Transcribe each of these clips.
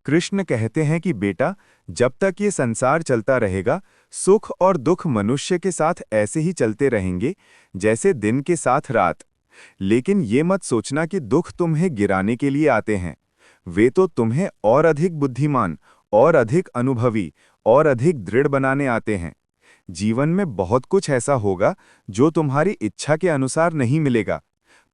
कृष्ण कहते हैं कि बेटा, जब तक ये संसार चलता रहेगा, सुख और दुख मनुष्य के साथ ऐसे ही चलते रहेंगे जैसे दिन के साथ रात। लेकिन ये मत सोचना कि दुख तुम्हें गिराने के लिए आते हैं। वे तो तुम्हें और अधिक बुद्धिमान, और अधिक अनुभवी, और अधिक दृढ़ बनाने आते हैं। जीवन में बहुत कुछ ऐसा होगा जो तुम्हारी इच्छा के अनुसार नहीं मिलेगा,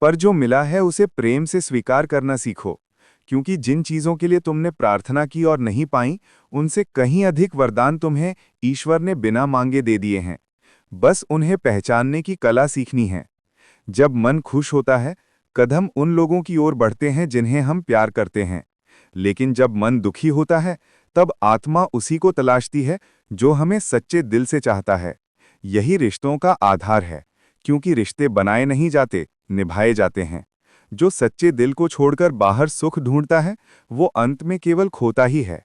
पर जो मिला है उसे प्रेम से स्वीकार करना सीखो, क्योंकि जिन चीज़ों के लिए तुमने प्रार्थना की और नहीं पाई, उनसे कहीं अधिक वरदान तुम्हें ईश्वर ने बिना मांगे दे दिए हैं। बस उन्हें पहचानने की कला सीखनी है। जब मन खुश होता है, कदम उन लोगों की ओर बढ़ते हैं जिन्हें हम प्यार करते हैं। लेकिन जब मन दुखी होता है, तब आत्मा उसी को तलाशती है जो हमें सच्चे दिल से चाहता है। यही रिश्तों का आधार है, क्योंकि रिश्ते बनाए नहीं जाते, निभाए जाते हैं। जो सच्चे दिल को छोड़कर बाहर सुख ढूंढता है, वो अंत में केवल खोता ही है।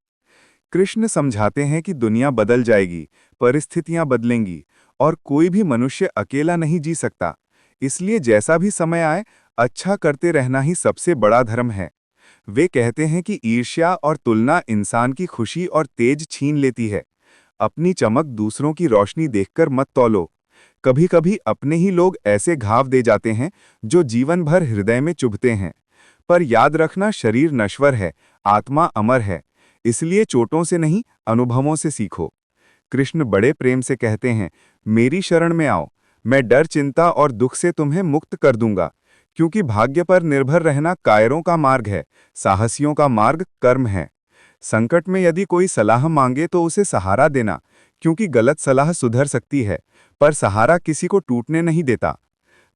कृष्ण समझाते हैं कि दुनिया बदल जाएगी, परिस्थितियां बदलेंगी, और कोई भी मनुष्य अकेला नहीं जी सकता। इसलिए जैसा भी समय आए, अच्छा करते रहना ही सबसे बड़ा धर्म है। वे कहते हैं कि ईर्ष्या और तुलना इंसान की खुशी और तेज छीन लेती है। अपनी चमक दूसरों की रोशनी देखकर मत तौलो। कभी कभी अपने ही लोग ऐसे घाव दे जाते हैं जो जीवन भर हृदय में चुभते हैं। पर याद रखना, शरीर नश्वर है, आत्मा अमर है। इसलिए चोटों से नहीं, अनुभवों से सीखो। कृष्ण बड़े प्रेम से कहते हैं, मेरी शरण में आओ, मैं डर, चिंता और दुख से तुम्हें मुक्त कर दूंगा। क्योंकि भाग्य पर निर्भर रहना कायरों का मार्ग है, साहसियों का मार्ग कर्म है। संकट में यदि कोई सलाह मांगे तो उसे सहारा देना, क्योंकि गलत सलाह सुधर सकती है, पर सहारा किसी को टूटने नहीं देता।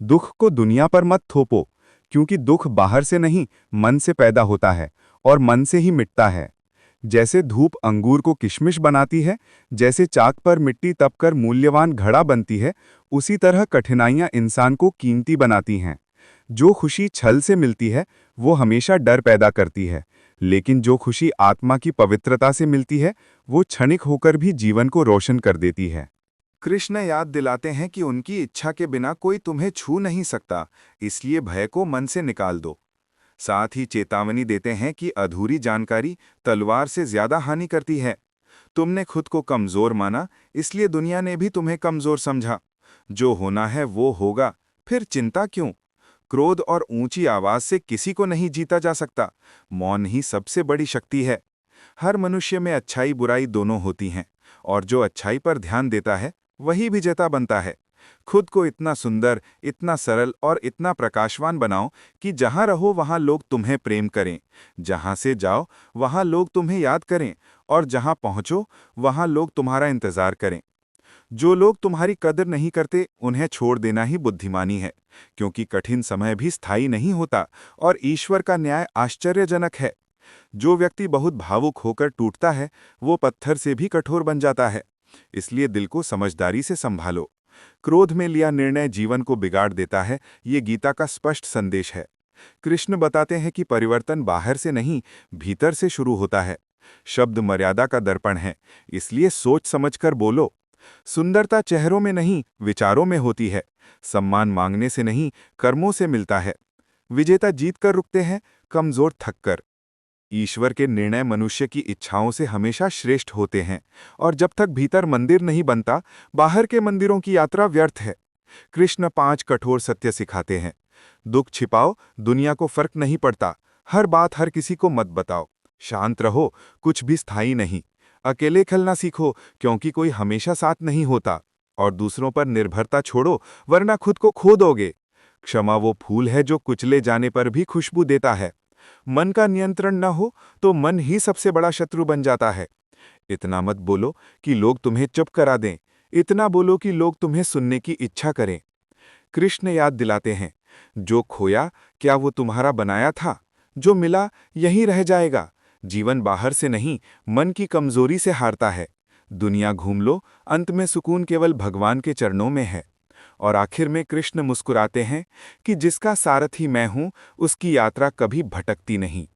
दुख को दुनिया पर मत थोपो, क्योंकि दुख बाहर से नहीं, मन से पैदा होता है, और मन से ही मिटता है। जैसे धूप अंगूर को किशमिश बनाती है, जैसे चाक पर मिट्टी तपकर मूल्यवान घड़ा बनती है, उसी तरह कठिनाइयां इंसान को कीमती बनाती हैं। जो खुशी छल से मिलती है, वो हमेशा डर पैदा करती है, लेकिन जो खुशी आत्मा की पवित्रता से मिलती है, वो क्षणिक होकर भी जीवन को रोशन कर देती है। कृष्ण याद दिलाते हैं कि उनकी इच्छा के बिना कोई तुम्हें छू नहीं सकता, इसलिए भय को मन से निकाल दो। साथ ही चेतावनी देते हैं कि अधूरी जानकारी तलवार से ज्यादा हानि करती है। तुमने खुद को कमजोर माना, इसलिए दुनिया ने भी तुम्हें कमजोर समझा। जो होना है वो होगा, फिर चिंता क्यों? क्रोध और ऊंची आवाज से किसी को नहीं जीता जा सकता। मौन ही सबसे बड़ी शक्ति है। हर मनुष्य में अच्छाई बुराई दोनों होती हैं, और जो अच्छाई पर ध्यान देता है वही विजेता बनता है। खुद को इतना सुंदर, इतना सरल और इतना प्रकाशवान बनाओ कि जहां रहो वहां लोग तुम्हें प्रेम करें, जहां से जाओ वहां लोग तुम्हें याद करें, और जहां पहुंचो वहां लोग तुम्हारा इंतजार करें। जो लोग तुम्हारी कदर नहीं करते, उन्हें छोड़ देना ही बुद्धिमानी है, क्योंकि कठिन समय भी स्थायी नहीं होता, और ईश्वर का न्याय आश्चर्यजनक है। जो व्यक्ति बहुत भावुक होकर टूटता है, वो पत्थर से भी कठोर बन जाता है। इसलिए दिल को समझदारी से संभालो। क्रोध में लिया निर्णय जीवन को बिगाड़ देता है, ये गीता का स्पष्ट संदेश है। कृष्ण बताते हैं कि परिवर्तन बाहर से नहीं, भीतर से शुरू होता है। शब्द मर्यादा का दर्पण है, इसलिए सोच समझकर बोलो। सुंदरता चेहरों में नहीं, विचारों में होती है। सम्मान मांगने से नहीं, कर्मों से मिलता है। विजेता जीत कर रुकते हैं, कमजोर थक कर। ईश्वर के निर्णय मनुष्य की इच्छाओं से हमेशा श्रेष्ठ होते हैं, और जब तक भीतर मंदिर नहीं बनता, बाहर के मंदिरों की यात्रा व्यर्थ है। कृष्ण 5 कठोर सत्य सिखाते हैं। दुख छिपाओ, दुनिया को फर्क नहीं पड़ता। हर बात हर किसी को मत बताओ। शांत रहो, कुछ भी स्थायी नहीं। अकेले खेलना सीखो, क्योंकि कोई हमेशा साथ नहीं होता। और दूसरों पर निर्भरता छोड़ो, वरना खुद को खो दोगे। क्षमा वो फूल है जो कुचले जाने पर भी खुशबू देता है। मन का नियंत्रण न हो तो मन ही सबसे बड़ा शत्रु बन जाता है। इतना मत बोलो कि लोग तुम्हें चुप करा दें, इतना बोलो कि लोग तुम्हें सुनने की इच्छा करें। कृष्ण याद दिलाते हैं, जो खोया क्या वो तुम्हारा बनाया था? जो मिला यहीं रह जाएगा। जीवन बाहर से नहीं, मन की कमजोरी से हारता है। दुनिया घूम लो, अंत में सुकून केवल भगवान के चरणों में है। और आखिर में कृष्ण मुस्कुराते हैं कि जिसका सारथी मैं हूं, उसकी यात्रा कभी भटकती नहीं।